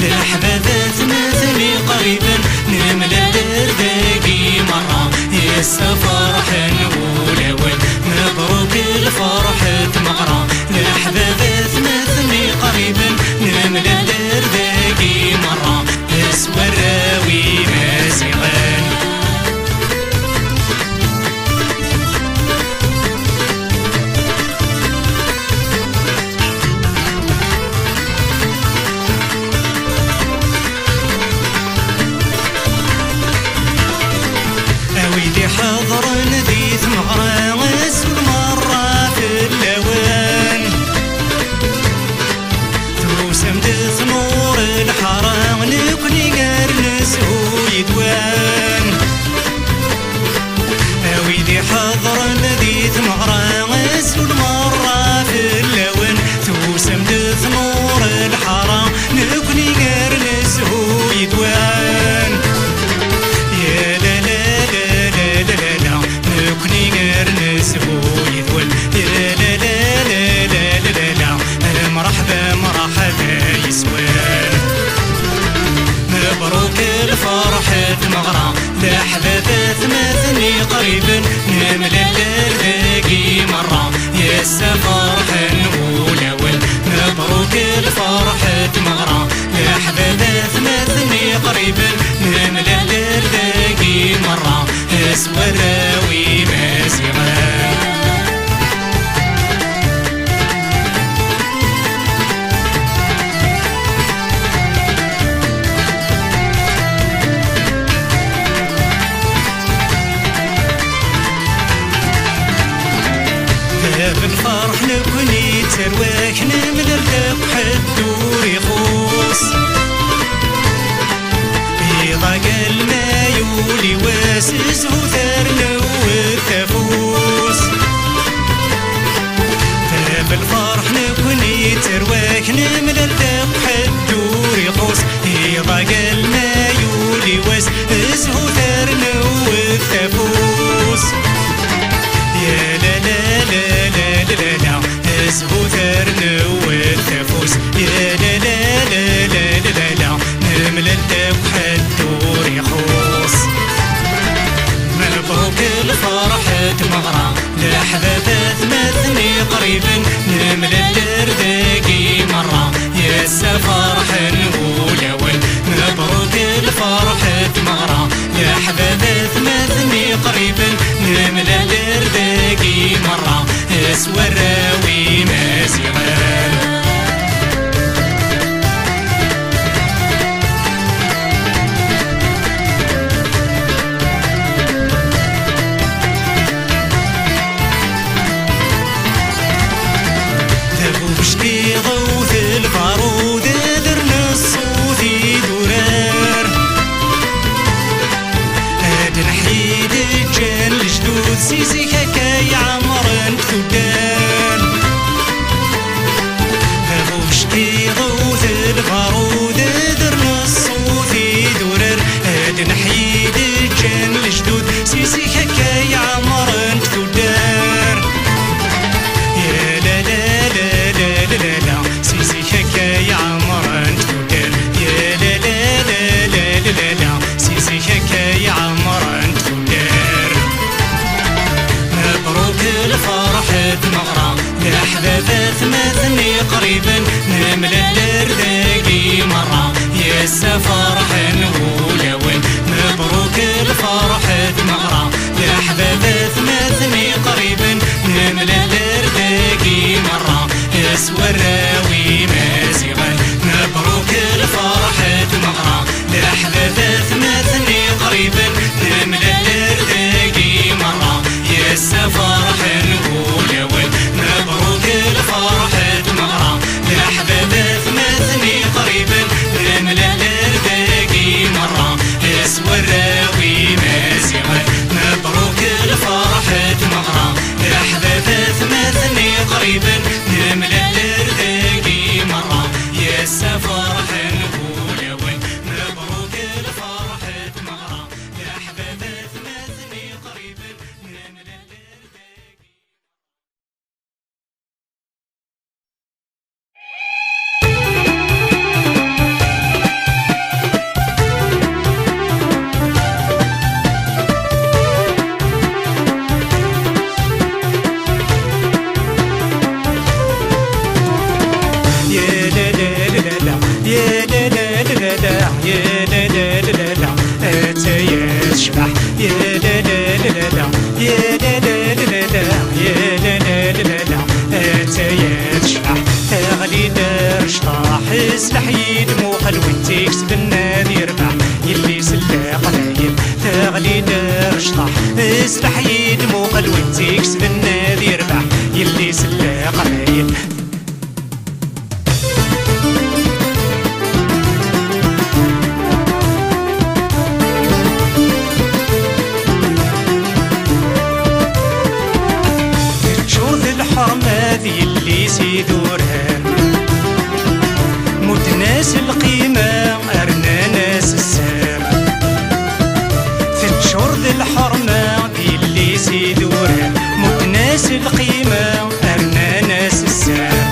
للأحباب ثمثني قريبا نملى الدرداقي مرة يا السفرح نقول وين مبروك الفرحة مغرى للأحباب ثمثني قريبا نملى الدرداقي مرة يسوى الراوي مازغان ويدي حضر نديت مغراس والمرة في اللوان توسم دث نور الحرام نكوني قرنس ويدوان ويدي حضر نديت مغراس والمرة في اللوان توسم دث نور الحرام نكوني قرنس ويدوان يا لا نكوني قرنس ويدوان يا لا لا لا لا لا لا مرحبا مرحبا يسوان مبروك الفرحة مغرى لأحباب ثمثني قريبا نملى الدرداقي مرة يا السفرح نقول وين مبروك الفرحة مغرى لأحباب ثمثني قريبا نملى الدرداقي مرة يسوى الراوي مازغان بالفرح نكوني ترواك نملى الدق حدور يخوص بيضاق الماء يولي واسس وثار والتفوس بالفرح نكوني ترواك نملى الدق حدور يخوص بيضاق الماء يولي واسس وثار والتفوس يا لا لا لا لا لا لا اسهو ثرنا والتفوس يا لا لا لا لا لا لا نملى الدب حدور يخوص مبروك الفرحة مغرى لأحباب ثمثني قريبا نملى الدرداقي مرة يا السفرح نقول وين مبروك الفرحة مغرى لأحباب ثمثني قريبا نملى الدرداقي مرة يسوى الراوي مازغان بشتي غوث البارود درنا الصوتي درار هاد نحيد الجان الجدود سيسي كاكاي عمرن ثدان بشتي غوث البارود درنا الصوتي درار هاد نحيد الجان الجدود سيسي كاكاي عمرن ثدان يا لا لا لا لا لا سيسي حكاية عمران تودر يا لا لا لا لا لا لا سيسي حكاية عمران تودر مبروك الفرحة مغرى لأحباب ثمثني قريبا نملى الدرداقي مرة يا السفرح نقول وين مبروك الفرحة مغرى لأحباب ثمثني قريبا نملى الدرداقي مرة يسوى الراوي مازغان مبروك الفرحة مغرى لأحباب ثمثني قريبا نملى الدرداقي مرة يا السفرح نقول وين مبروك الفرحة مغرى لأحباب ثمثني قريبا نملى الدرداقي مرة يسوى الراوي مازغان مبروك الفرحة مغرى لأحباب ثمثني قريبا نملى الدرداقي اسلح يد موقل وانتي كسب النادي يربح يلي سلا قلايل تغلي دار شطح اسلح يد موقل وانتي كسب النادي يربح يلي سلا قلايل هذه اللي سيدورها موت ناس القيمة أرنا ناس السار تنشر ذي الحرمة دي اللي سيدورها موت ناس القيمة أرنا ناس السار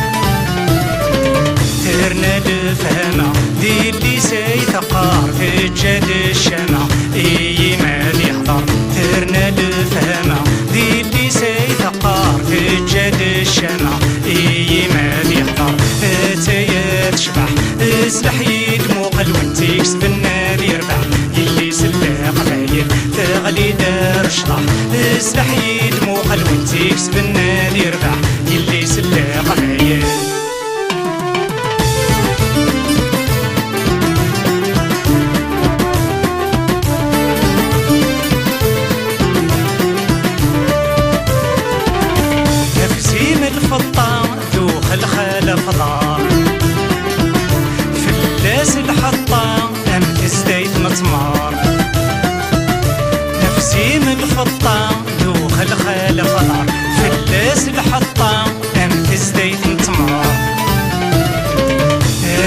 ترنا الفهمة دي اللي سيثقار في جد الشمع إي ما ذي حضر ترنا الفهمة دي اللي سيثقار في جد الشمع إي ما ذي حضر تايا تشبح اسلح يد موقل وانتي كسب النادي يربح يلي سلا قلايل تغلي دار شطح اسلح يد موقل وانتي كسب النادي يربح يلي سلا قلايل الخلف ضار فلاس الحطة أم تزديت مطمار نفسي من الفطة دوخ الخلف ضار فلاس الحطة أم تزديت مطمار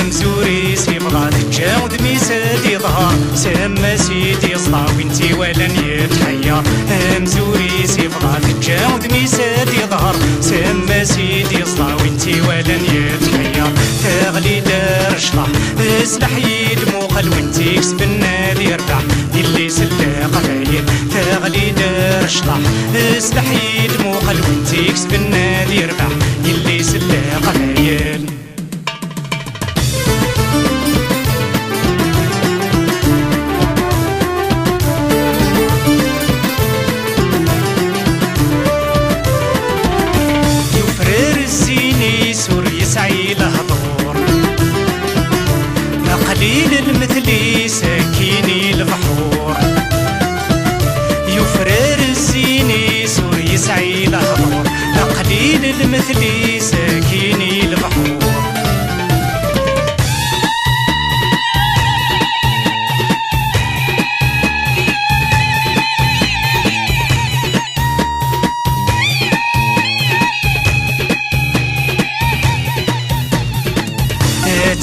مزوري سيبغى تجاود ميساد يظهر سما سيدي صلا وانتي ولن يتحير مزوري سيبغى تجاود ميساد يظهر سما سيدي صلا وانتي ولن يتحير تغلي دار شطح اسلح يد موقل وانتي كسب النادي يربح يلي سلا قلايل تغلي دار شطح اسلح يد موقل وانتي كسب النادي يربح يلي سلا قلايل قليل المثلي ساكيني البحور يفرر الزيني سور يسعي الهضور قليل المثلي ساكيني البحور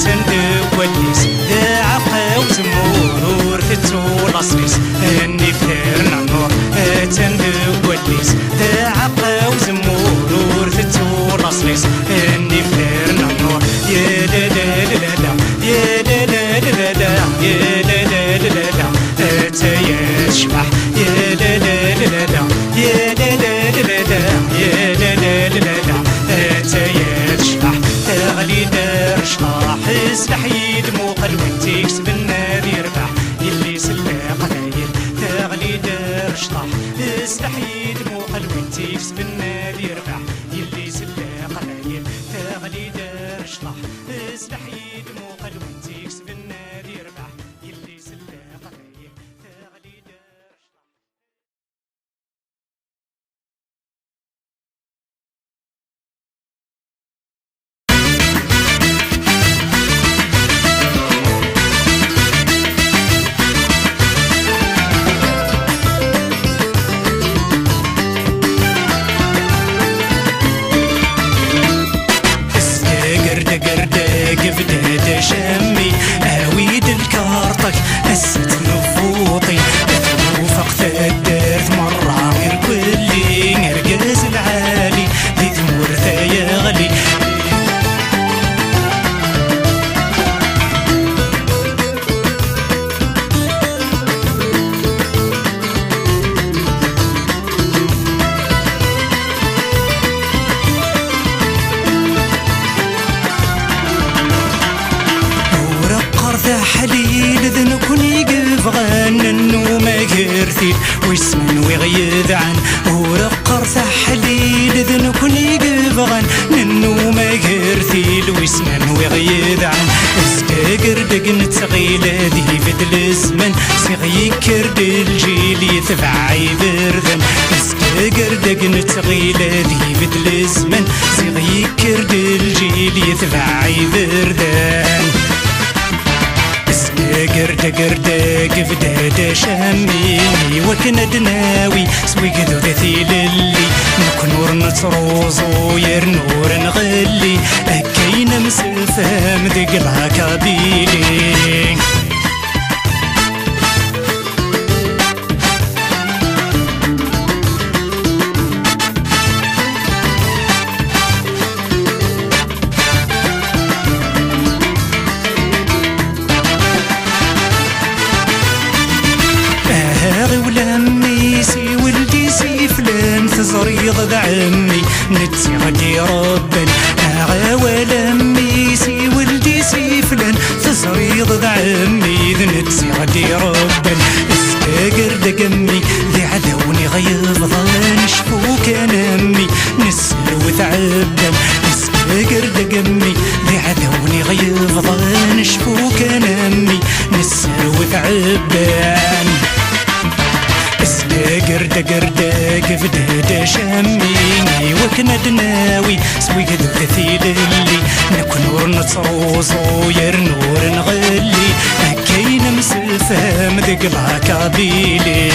تندق والليس داعقة وزمور تتول أصليس اني فترنا النور تندق والليس داعقة وزمور تتول أصليس اني فترنا النور يا لا لا لا لا يا لا لا لا لا يا لا لا لا لا تايا تشبح يا لا لا لا لا يا لا لا لا لا يا لا لا لا لا تايا تشبح تغلي دار شطح اسلح يد موقل وانتي كسب النادي يربح يلي سلا قلايل تغلي دار شطح اسلح يد موقل وانتي كسب النادي يربح يلي سلا قلايل تغلي دار شطح اسلح يد موقل وانتي كسب النادي يربح يلي سلا قلايل تغلي دار شطح بدأت شمي أويد الكارطك أست نفوطي أتوفق تأدرت مرة غير كلي نرقز العالي ذي ثمور ثايا غلي حليل ذن كوني قفغان انو ما قرثيل ويسمن ويغيذ عن ورقر حليل ذن كوني قفغان انو ما قرثيل ويسمن ويغيذ عن نتغيل ذي بدل الزمن زي يكرد الجيل يتبع يبردان قرد قفداد شاميني وكنا دناوي سوي قدو ذي للي نكنور نتروزو يرنور نغلي أكينا مسلفة مدقلها كابيلي تزريض بعمي نتسي غدي ربن أغاول أمي سي ولدي سي فلان تزريض بعمي نتسي غدي ربن استقر دقمي ذي عذوني غيظ ظن شفو كان أمي نسلو ثعبن استقر دقمي ذي عذوني غيظ ظن شفو كان أمي نسلو ثعبن قرد قفداد شاميني وكنا دناوي سوي قدو ذي للي نكنور نتروزو يرنور نغلي أكينا مسلفة مدقلها كابيلي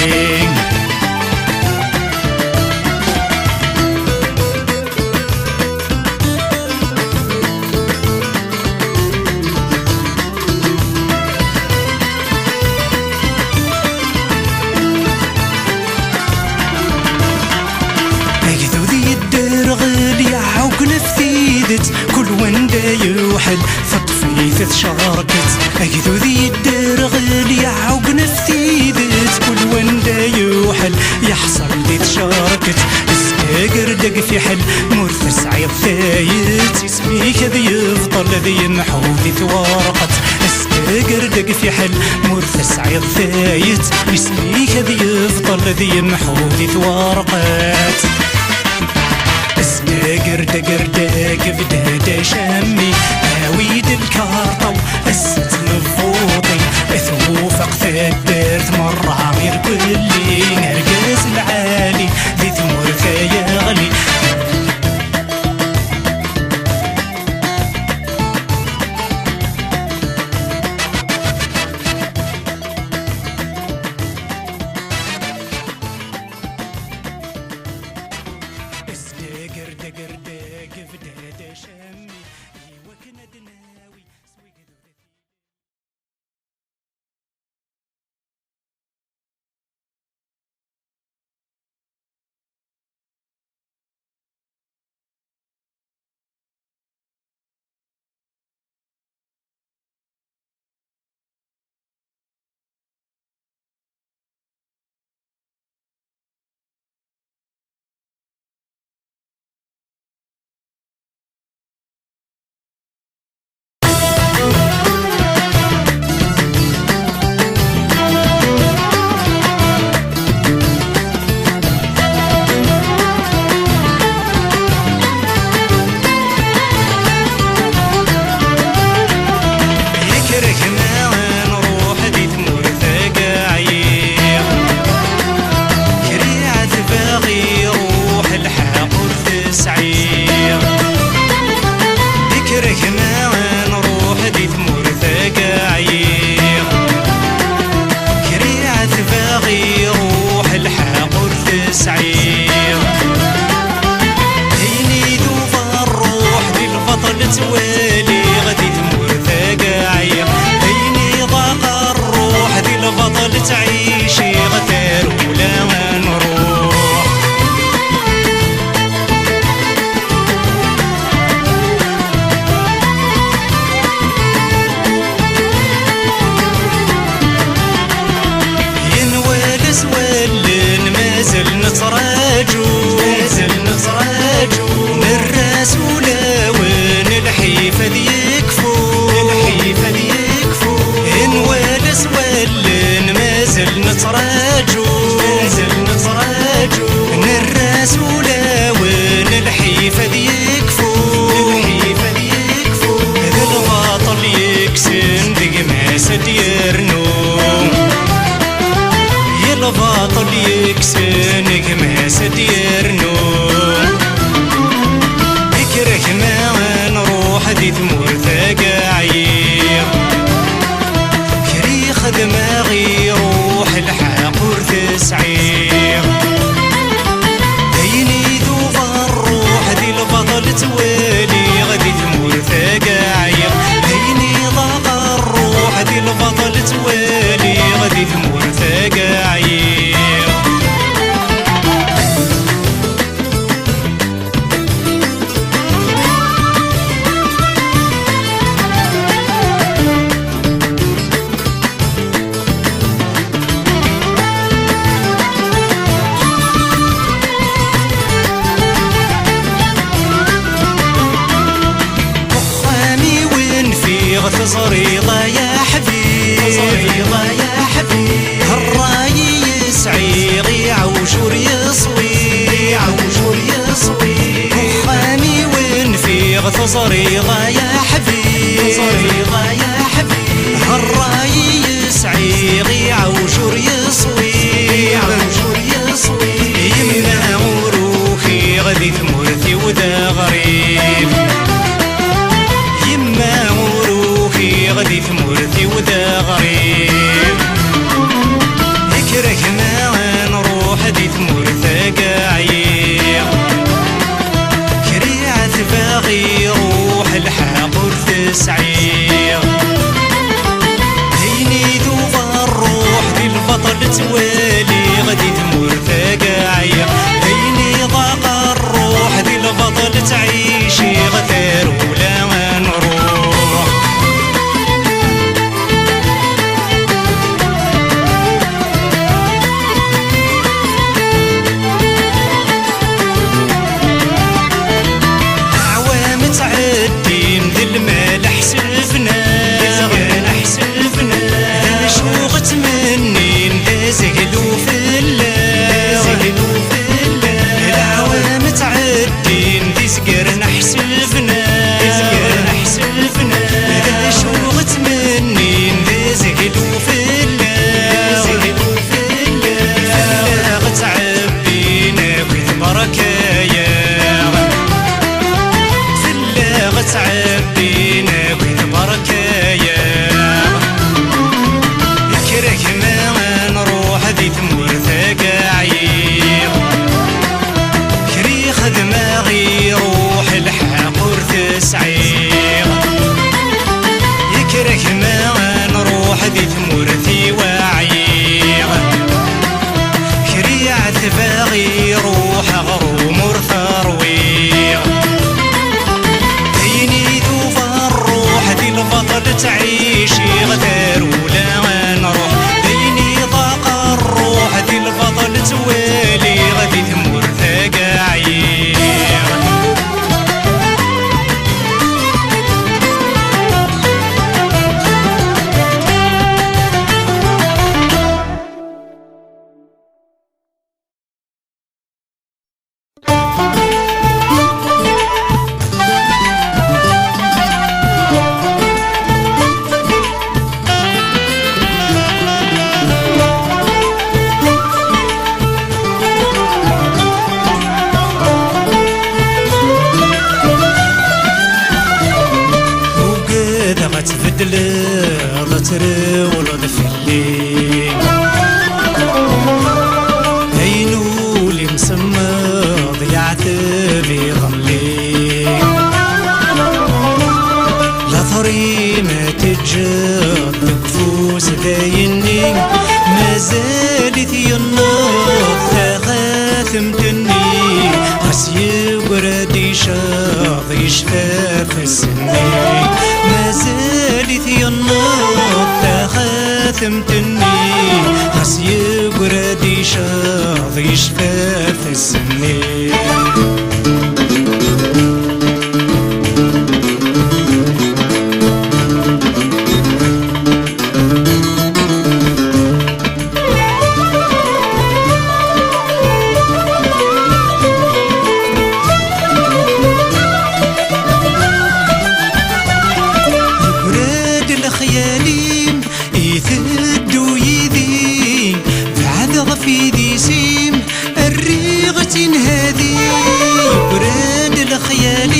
كل وندا يوحل فطفيت شاركت أجدو ذي الدار غالي عوق نفتيدت كل وندا يوحل يحصل ذي تشاركت اسكاقر دق في حل مرث سعيد ثايت اسمي كذي يفضل ذي محودي ثوارقت اسكاقر دق في حل مرث سعيد ثايت اسمي كذي يفضل ذي محودي ثوارقت قرد قفداد شامي هاويد الكارطة وأست نفوطي ثوفق ثدرت مرة غير كلي نرقز العالي ذي ثمر ثيغلي الباطل يكسنك ما سديرنو فكرك ما نروح دي ثمور ثقاعير كري خدمة غير روح الحق ورتسعير ديني ذوب الروح دي البطل توالي غدي ثمور ثقاعير ديني ضاق الروح دي البطل توالي غدي ثمور ثقاعير زريضة يا حبيب زريضة يا حبيب الراي يسعي عوشور يصوي عوشور يصوي خامي ونفيغ زريضة يا حبيب زريضة يا حبيب الراي يسعي عوشور يصوي عوشور يصوي يمنا وروخي غدي ثمرتي وذا غريب غدي ثمورتي وذا غريب ذكرك ما نروح دي ثمور ثقاعير كريعة باغي روح الحق ورتسعير هيني ذوب الروح دي البطل توالي غدي ثمور ثقاعير هيني ضاق الروح دي البطل تعيشي غثار ولا نروح باغي روح غروم ورثرويغ ديني ذوب الروح دي البطل تعيشي غدار ولا نروح ديني ضاق الروح دي البطل توالي غدي ثمور ثقاعير تري ولد فيلي عينو لي مسمض يعتبي غملي لا ثري ما تجد تكفوس دايني ما زالت ينض ثاثم تني غسي وردي شاض يشفاف السني ما زالت ينض ثاثم تني غسي وردي شاض يشفاف السني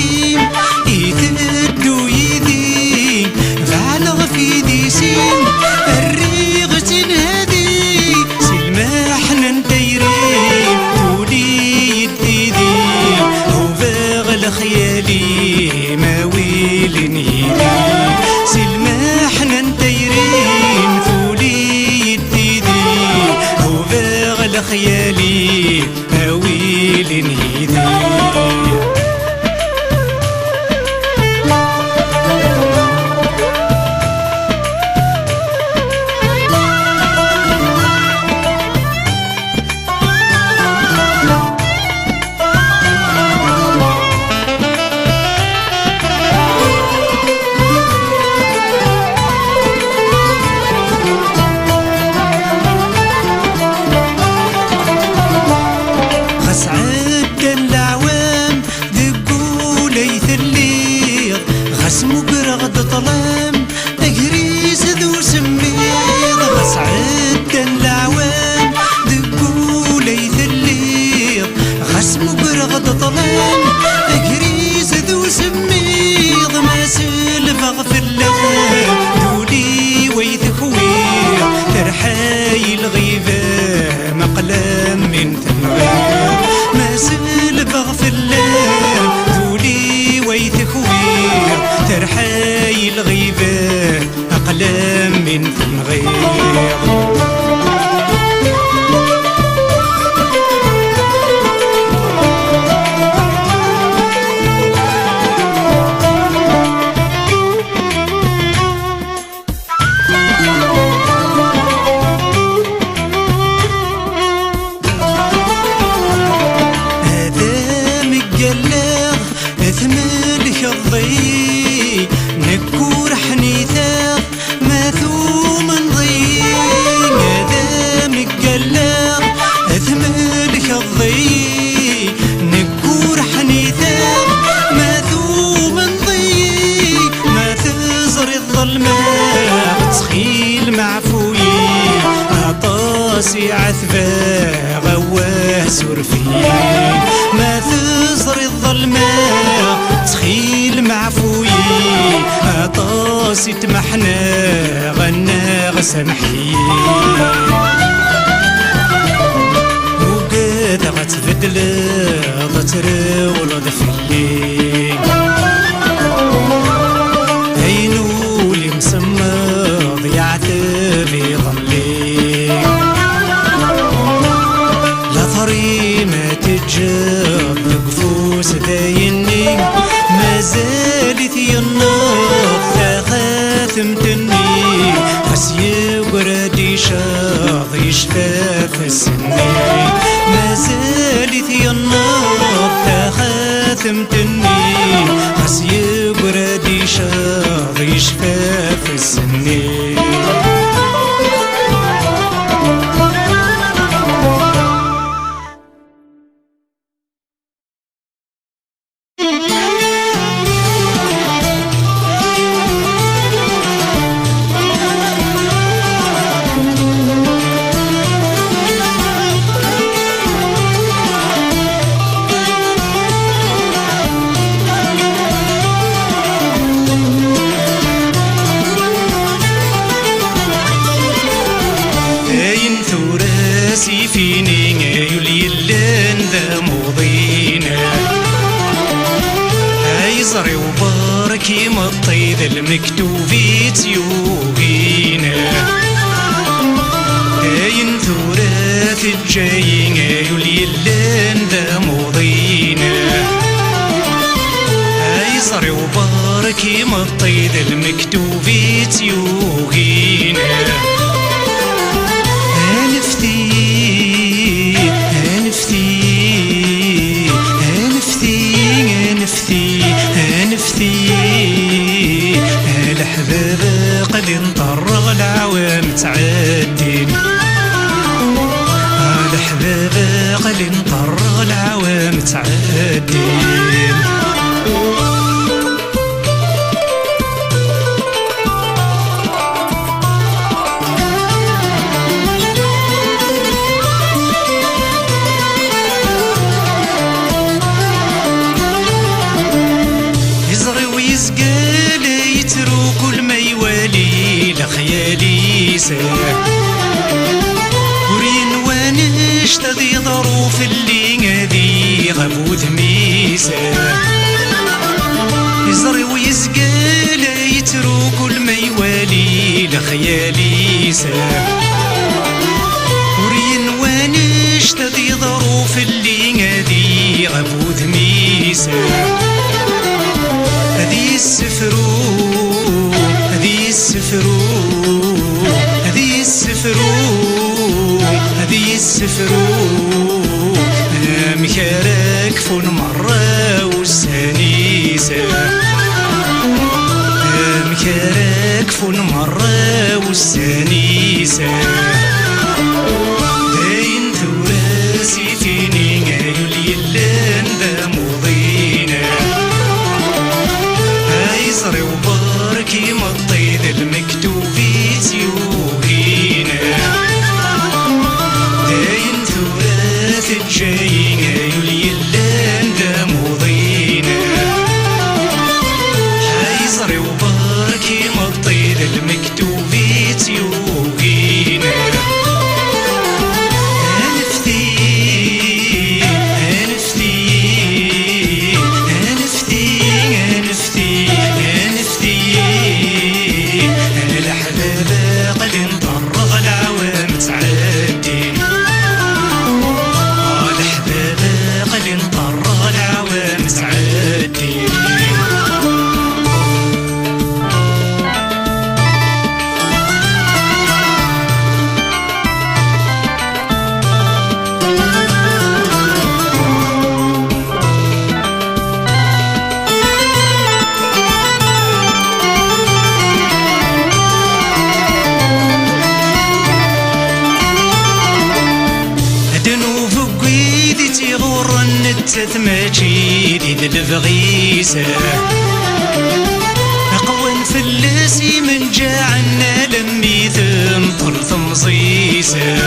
الغيم يتدو يدي غالغ في ديسين الريغ تنهدي سلما حنا نديرين ولي يديدي وباغ الخيالي ما ويلن يدي سلما حنا نديرين فولي يديدي وباغ الخيالي ما ويلن يدي اسمو برغد طلام اقريس ذو سميض غس عدا العوام دقو ليث الليض غسمو برغد طلام اقريس ذو سميض ما سلفغ في اللام دولي ويث خوير ترحاي الغيبة مقلام من تنغير ما سلفغ في اللام دولي ويث خوير ترحاي الغيبة أقلام من تنغير هذا مقلغ اثملك الضي نكور حنيثاق ماثوم نضي هذا مقلغ اثملك الضي نكور حنيثاق ماثوم نضي ما تزري الظلمة تسخيل معفوي عطاسي عثبة غواه سرفي ما تزري الظلمة تخيل معفوي عطاسي تمحنا غنى غسمحي وقد غتبدل ضتر ولد فيلي عينو لي مسمض يعتبي ظلي لا ثري ما تجاب قفوس دايني ما زالت يناض ثاثم تني بس يبردي شاض يشفى في السنين ما زالت يناض ثاثم تني بس يبردي شاض يشفى في السنين فيني يولي اللين ذا موضينا هيزري وباركي مطي ذا المكتوبيت يوغينا هاين ثورات الجايين يولي اللين ذا موضينا هيزري وباركي مطي ذا المكتوبيت يوغينا الأحباب قد انطرغ العوام تعدين الأحباب قد انطرغ العوام تعدين ورين وانش تذي ظروف اللي غادي غابو ذميسه يزري ويزقل يترو كل ما يوالي لخيالي ورين وانش تذي ظروف اللي غادي غابو ذميسه هذي السفرو هذي السفرو هذي السفرو هذي السفرو مكارك فون مرة والسانيسة مكارك فون مرة والسانيسة داين ثوراسي فيني غايولي اللان ذا مضينا هايزري وباركي مطيد المكتوبيت يوهينا داين ثوراث الجاي غايولي اللان ذا مضينا هايزري وباركي مطيد المكتوبيت يوهينا تثماجي دي البغيسة قوان فلسي من جاعنا لمي ثم طرث مصيسة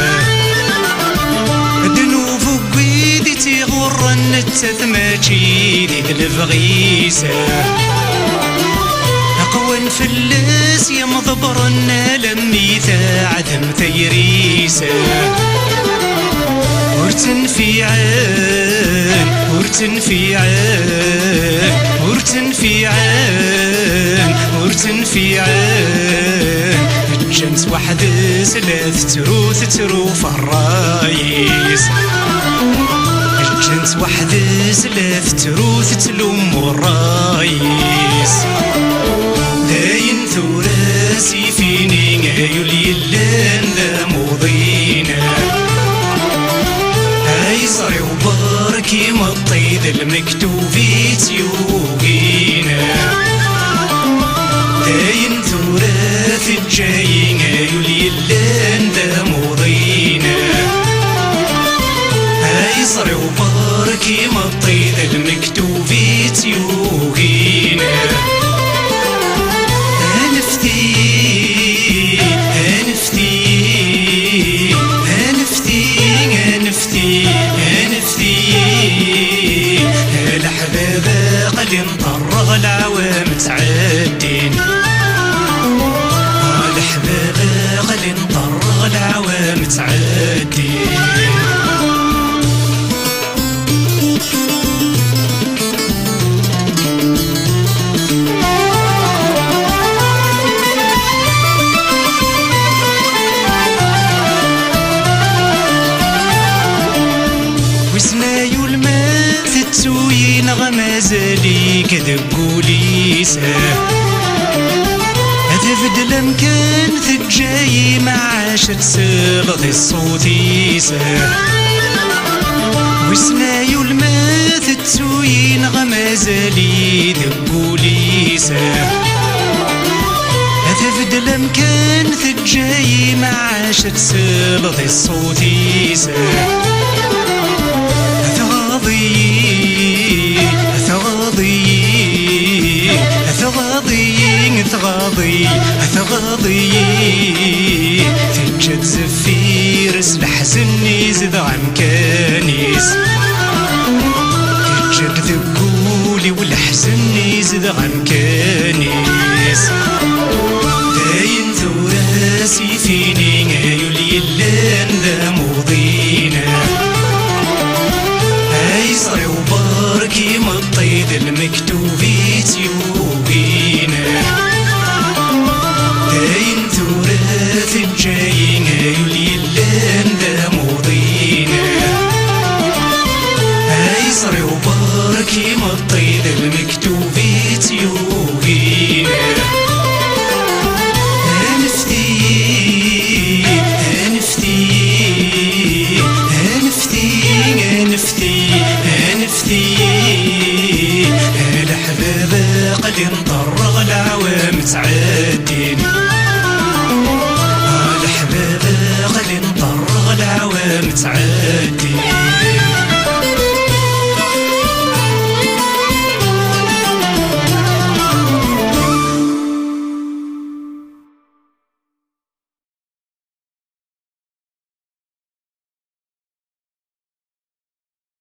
دنوف قويدي تغرن التثماجي دي البغيسة قوان فلسي مضبرنا لمي ثعدم ثيريسة ورتن في عين ورتن في عين ورتن في عين ورتن في عين الجنس واحد ثلاث ترو في الرايس الجنس واحد ثلاث تلوم الرايس داين ثوراسي فيني غايولي اللان ذا مضينا هايزري وباركي مطيد المكتوبيت يوقينا داين ثوراث الجاي غايولي اللان ذا مضينا هايزري وباركي مطيد المكتوبيت يوقينا هنفتي هنفتي هنفتي هنفتي هنفتي الأحباب قد انطر العوام تعدين الأحباب قد انطر العوام تعدين وسنايو الماء تتسوين غمازالي كذبوليسة هتفدل مكان ثجاي مع عشر سلط الصوتيسة وسنايو الماء تتسوين غمازالي ذبوليسة هتفدل مكان ثجاي مع عشر سلط الصوتيسة أثغاضي تنجد زفيرس الحزن يزد عمكانيس تنجد ذقولي والحزن يزد عمكانيس داين ثوراسي فيني المكتوبيت يوبينا داين ثورات الجاينا يليلان ذا موضينا عيسري وباركي مطيد المكتوبيت يوبينا الأحباب قد انطرغ العوام تعدي